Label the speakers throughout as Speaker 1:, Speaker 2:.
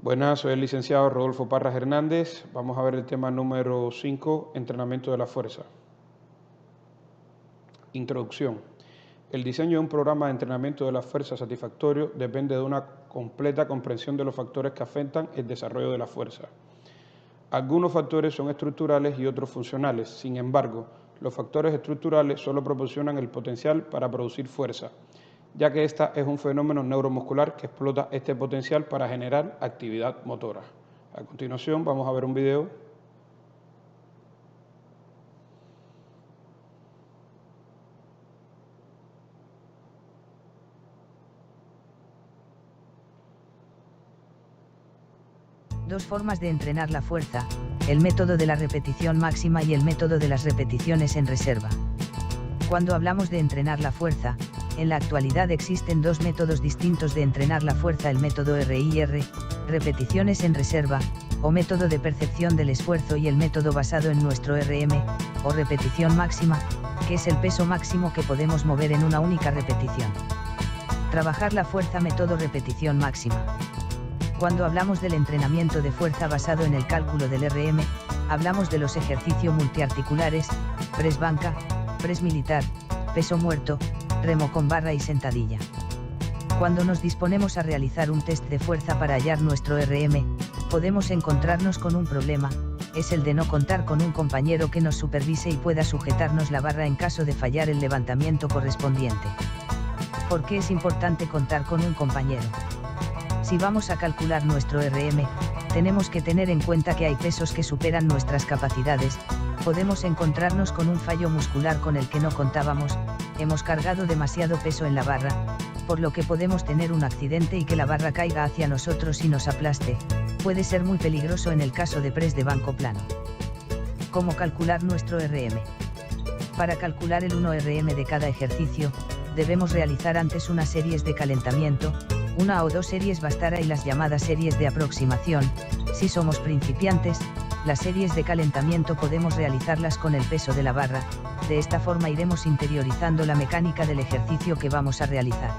Speaker 1: Buenas, soy el licenciado Rodolfo Parras Hernández. Vamos a ver el tema número 5, entrenamiento de la fuerza. Introducción. El diseño de un programa de entrenamiento de la fuerza satisfactorio depende de una completa comprensión de los factores que afectan el desarrollo de la fuerza. Algunos factores son estructurales y otros funcionales. Sin embargo, los factores estructurales solo proporcionan el potencial para producir fuerza, ya que esta es un fenómeno neuromuscular que explota este potencial para generar actividad motora. A continuación vamos a ver un video.
Speaker 2: Dos formas de entrenar la fuerza, el método de la repetición máxima y el método de las repeticiones en reserva. Cuando hablamos de entrenar la fuerza, en la actualidad existen dos métodos distintos de entrenar la fuerza: el método RIR, repeticiones en reserva, o método de percepción del esfuerzo, y el método basado en nuestro RM, o repetición máxima, que es el peso máximo que podemos mover en una única repetición. Trabajar la fuerza método repetición máxima. Cuando hablamos del entrenamiento de fuerza basado en el cálculo del RM, hablamos de los ejercicios multiarticulares, press banca, press militar, peso muerto, remo con barra y sentadilla. Cuando nos disponemos a realizar un test de fuerza para hallar nuestro RM, podemos encontrarnos con un problema, es el de no contar con un compañero que nos supervise y pueda sujetarnos la barra en caso de fallar el levantamiento correspondiente. ¿Por qué es importante contar con un compañero? Si vamos a calcular nuestro RM, tenemos que tener en cuenta que hay pesos que superan nuestras capacidades, podemos encontrarnos con un fallo muscular con el que no contábamos, hemos cargado demasiado peso en la barra, por lo que podemos tener un accidente y que la barra caiga hacia nosotros y nos aplaste, puede ser muy peligroso en el caso de press de banco plano. ¿Cómo calcular nuestro RM? Para calcular el 1RM de cada ejercicio, debemos realizar antes unas series de calentamiento, una o dos series bastará, y las llamadas series de aproximación. Si somos principiantes, las series de calentamiento podemos realizarlas con el peso de la barra, de esta forma iremos interiorizando la mecánica del ejercicio que vamos a realizar.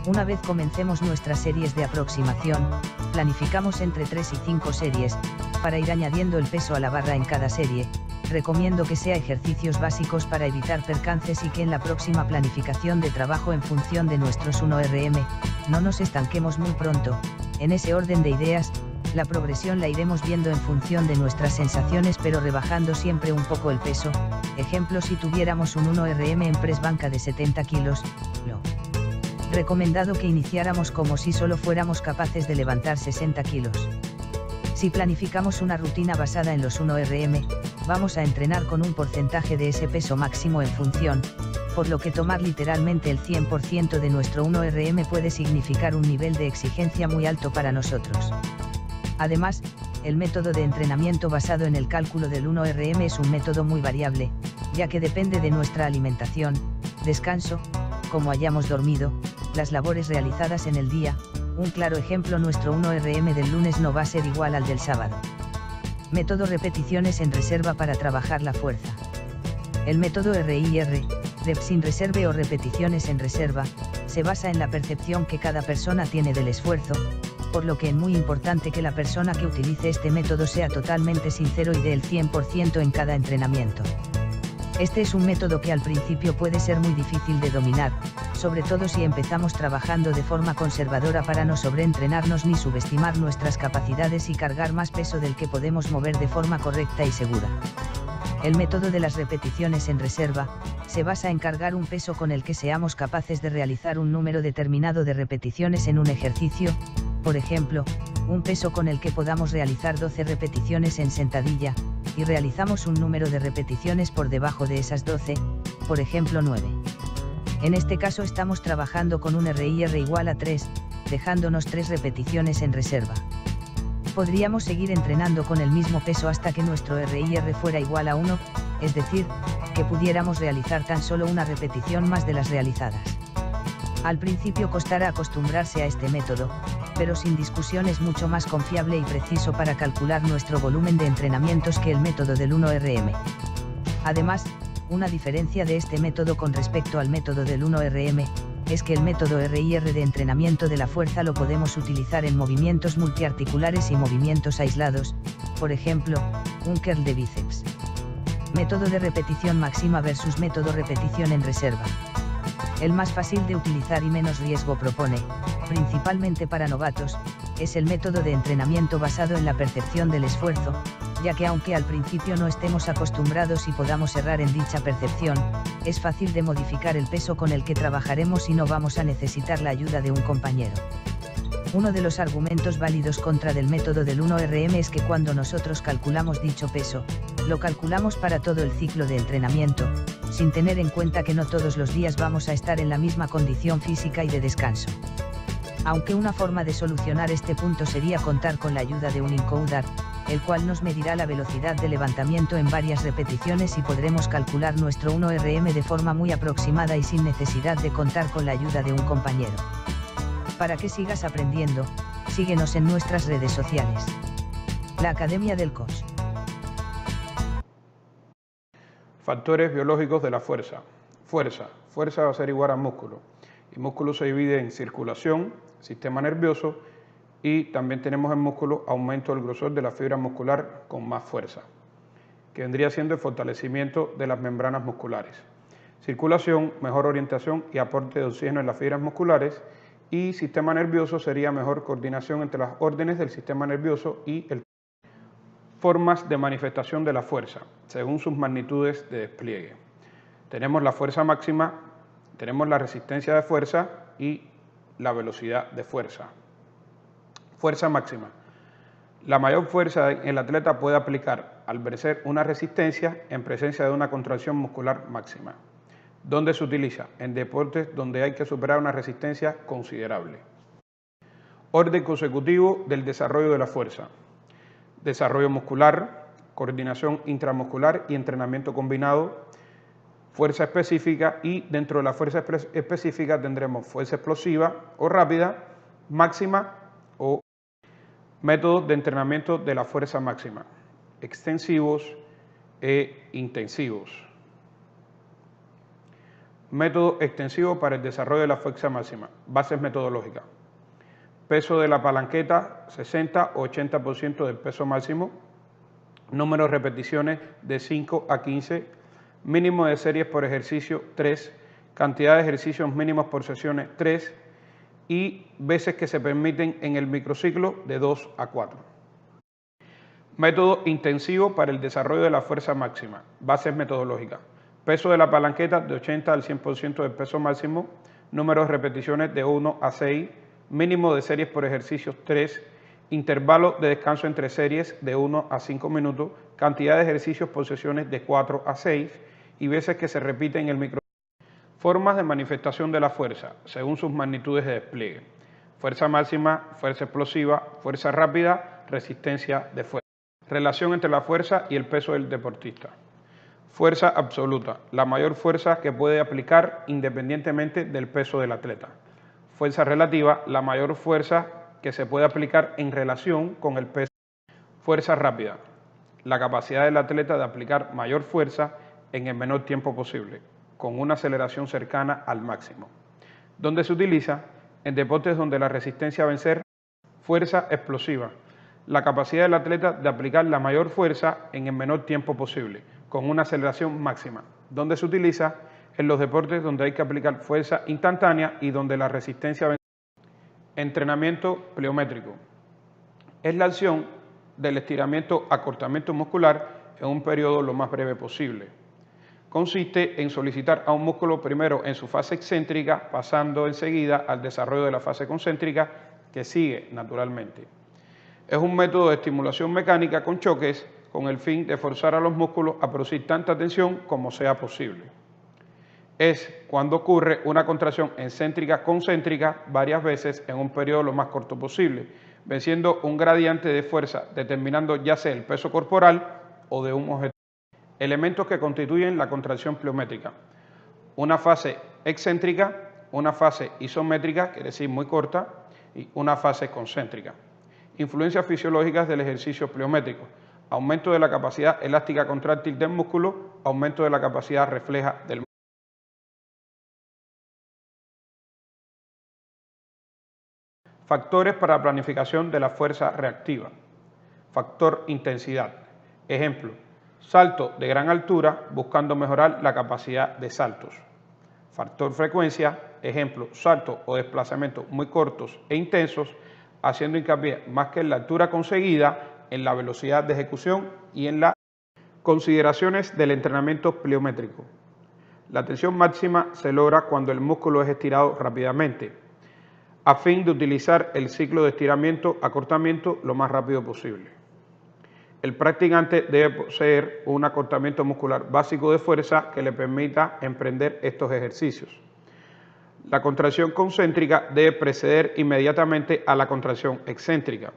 Speaker 2: Una vez comencemos nuestras series de aproximación, planificamos entre 3 y 5 series, para ir añadiendo el peso a la barra en cada serie. Recomiendo que sea ejercicios básicos para evitar percances y que en la próxima planificación de trabajo en función de nuestros 1RM, no nos estanquemos muy pronto. En ese orden de ideas, la progresión la iremos viendo en función de nuestras sensaciones, pero rebajando siempre un poco el peso. Ejemplo, si tuviéramos un 1RM en press banca de 70 kilos, lo recomendado que iniciáramos como si solo fuéramos capaces de levantar 60 kilos. Si planificamos una rutina basada en los 1RM, vamos a entrenar con un porcentaje de ese peso máximo en función, por lo que tomar literalmente el 100% de nuestro 1RM puede significar un nivel de exigencia muy alto para nosotros. Además, el método de entrenamiento basado en el cálculo del 1RM es un método muy variable, ya que depende de nuestra alimentación, descanso, cómo hayamos dormido, las labores realizadas en el día. Un claro ejemplo: nuestro 1RM del lunes no va a ser igual al del sábado. Método repeticiones en reserva para trabajar la fuerza. El método RIR, reps in reserve o repeticiones en reserva, se basa en la percepción que cada persona tiene del esfuerzo, por lo que es muy importante que la persona que utilice este método sea totalmente sincero y dé el 100% en cada entrenamiento. Este es un método que al principio puede ser muy difícil de dominar, sobre todo si empezamos trabajando de forma conservadora para no sobreentrenarnos ni subestimar nuestras capacidades y cargar más peso del que podemos mover de forma correcta y segura. El método de las repeticiones en reserva se basa en cargar un peso con el que seamos capaces de realizar un número determinado de repeticiones en un ejercicio, por ejemplo, un peso con el que podamos realizar 12 repeticiones en sentadilla, y realizamos un número de repeticiones por debajo de esas 12, por ejemplo 9. En este caso estamos trabajando con un RIR igual a 3, dejándonos 3 repeticiones en reserva. Podríamos seguir entrenando con el mismo peso hasta que nuestro RIR fuera igual a 1, es decir, que pudiéramos realizar tan solo una repetición más de las realizadas. Al principio costará acostumbrarse a este método, pero sin discusión es mucho más confiable y preciso para calcular nuestro volumen de entrenamientos que el método del 1RM. Además, una diferencia de este método con respecto al método del 1RM, es que el método RIR de entrenamiento de la fuerza lo podemos utilizar en movimientos multiarticulares y movimientos aislados, por ejemplo, un curl de bíceps. Método de repetición máxima versus método repetición en reserva. El más fácil de utilizar y menos riesgo propone, principalmente para novatos, es el método de entrenamiento basado en la percepción del esfuerzo, ya que aunque al principio no estemos acostumbrados y podamos errar en dicha percepción, es fácil de modificar el peso con el que trabajaremos y no vamos a necesitar la ayuda de un compañero. Uno de los argumentos válidos contra del método del 1RM es que cuando nosotros calculamos dicho peso, lo calculamos para todo el ciclo de entrenamiento, sin tener en cuenta que no todos los días vamos a estar en la misma condición física y de descanso. Aunque una forma de solucionar este punto sería contar con la ayuda de un encoder, el cual nos medirá la velocidad de levantamiento en varias repeticiones y podremos calcular nuestro 1RM de forma muy aproximada y sin necesidad de contar con la ayuda de un compañero. Para que sigas aprendiendo, síguenos en nuestras redes sociales. La Academia del Coach.
Speaker 1: Factores biológicos de la fuerza. Fuerza va a ser igual a músculo. Y músculo se divide en circulación, sistema nervioso y también tenemos en músculo aumento del grosor de la fibra muscular con más fuerza, que vendría siendo el fortalecimiento de las membranas musculares. Circulación, mejor orientación y aporte de oxígeno en las fibras musculares, y sistema nervioso sería mejor coordinación entre las órdenes del sistema nervioso y el. Formas de manifestación de la fuerza, según sus magnitudes de despliegue. Tenemos la fuerza máxima, tenemos la resistencia de fuerza y la velocidad de fuerza. Fuerza máxima. La mayor fuerza el atleta puede aplicar al vencer una resistencia en presencia de una contracción muscular máxima. ¿Dónde se utiliza? En deportes donde hay que superar una resistencia considerable. Orden consecutivo del desarrollo de la fuerza. Desarrollo muscular, coordinación intramuscular y entrenamiento combinado, fuerza específica, y dentro de la fuerza específica tendremos fuerza explosiva o rápida, máxima o métodos de entrenamiento de la fuerza máxima, extensivos e intensivos. Método extensivo para el desarrollo de la fuerza máxima, bases metodológicas. Peso de la palanqueta, 60 o 80% del peso máximo. Número de repeticiones de 5 a 15. Mínimo de series por ejercicio, 3. Cantidad de ejercicios mínimos por sesiones, 3. Y veces que se permiten en el microciclo, de 2 a 4. Método intensivo para el desarrollo de la fuerza máxima. Bases metodológicas. Peso de la palanqueta de 80 al 100% del peso máximo. Número de repeticiones de 1 a 6. Mínimo de series por ejercicios, 3. Intervalo de descanso entre series de 1 a 5 minutos. Cantidad de ejercicios por sesiones de 4 a 6. Y veces que se repite en el microciclo. Formas de manifestación de la fuerza, según sus magnitudes de despliegue. Fuerza máxima, fuerza explosiva, fuerza rápida, resistencia de fuerza. Relación entre la fuerza y el peso del deportista. Fuerza absoluta, la mayor fuerza que puede aplicar independientemente del peso del atleta. Fuerza relativa, la mayor fuerza que se puede aplicar en relación con el peso. Fuerza rápida, la capacidad del atleta de aplicar mayor fuerza en el menor tiempo posible, con una aceleración cercana al máximo. ¿Dónde se utiliza? En deportes donde la resistencia a vencer. Fuerza explosiva, la capacidad del atleta de aplicar la mayor fuerza en el menor tiempo posible, con una aceleración máxima. ¿Dónde se utiliza? En los deportes donde hay que aplicar fuerza instantánea y donde la resistencia a vencer. Entrenamiento pliométrico. Es la acción del estiramiento acortamiento muscular en un periodo lo más breve posible. Consiste en solicitar a un músculo primero en su fase excéntrica, pasando enseguida al desarrollo de la fase concéntrica que sigue naturalmente. Es un método de estimulación mecánica con choques con el fin de forzar a los músculos a producir tanta tensión como sea posible. Es cuando ocurre una contracción excéntrica-concéntrica varias veces en un periodo lo más corto posible, venciendo un gradiente de fuerza determinando ya sea el peso corporal o de un objetivo. Elementos que constituyen la contracción pliométrica. Una fase excéntrica, una fase isométrica, quiere decir muy corta, y una fase concéntrica. Influencias fisiológicas del ejercicio pliométrico. Aumento de la capacidad elástica contráctil del músculo, aumento de la capacidad refleja del músculo. Factores para la planificación de la fuerza reactiva. Factor intensidad. Ejemplo, salto de gran altura buscando mejorar la capacidad de saltos. Factor frecuencia. Ejemplo, saltos o desplazamientos muy cortos e intensos, haciendo hincapié más que en la altura conseguida, en la velocidad de ejecución y en las consideraciones del entrenamiento pliométrico. La tensión máxima se logra cuando el músculo es estirado rápidamente, a fin de utilizar el ciclo de estiramiento-acortamiento lo más rápido posible. El practicante debe poseer un acortamiento muscular básico de fuerza que le permita emprender estos ejercicios. La contracción concéntrica debe preceder inmediatamente a la contracción excéntrica.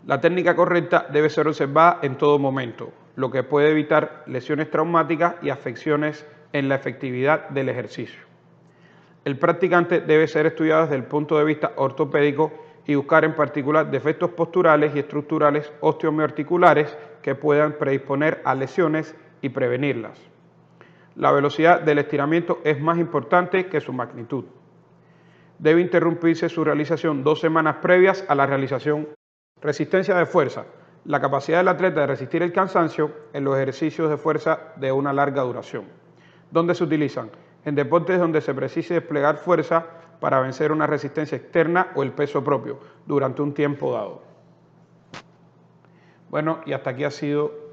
Speaker 1: La técnica correcta debe ser observada en todo momento, lo que puede evitar lesiones traumáticas y afecciones en la efectividad del ejercicio. El practicante debe ser estudiado desde el punto de vista ortopédico y buscar en particular defectos posturales y estructurales osteomioarticulares que puedan predisponer a lesiones y prevenirlas. La velocidad del estiramiento es más importante que su magnitud. Debe interrumpirse su realización 2 semanas previas a la realización. Resistencia de fuerza. La capacidad del atleta de resistir el cansancio en los ejercicios de fuerza de una larga duración. ¿Dónde se utilizan? En deportes donde se precise desplegar fuerza para vencer una resistencia externa o el peso propio durante un tiempo dado. Bueno, y hasta aquí ha sido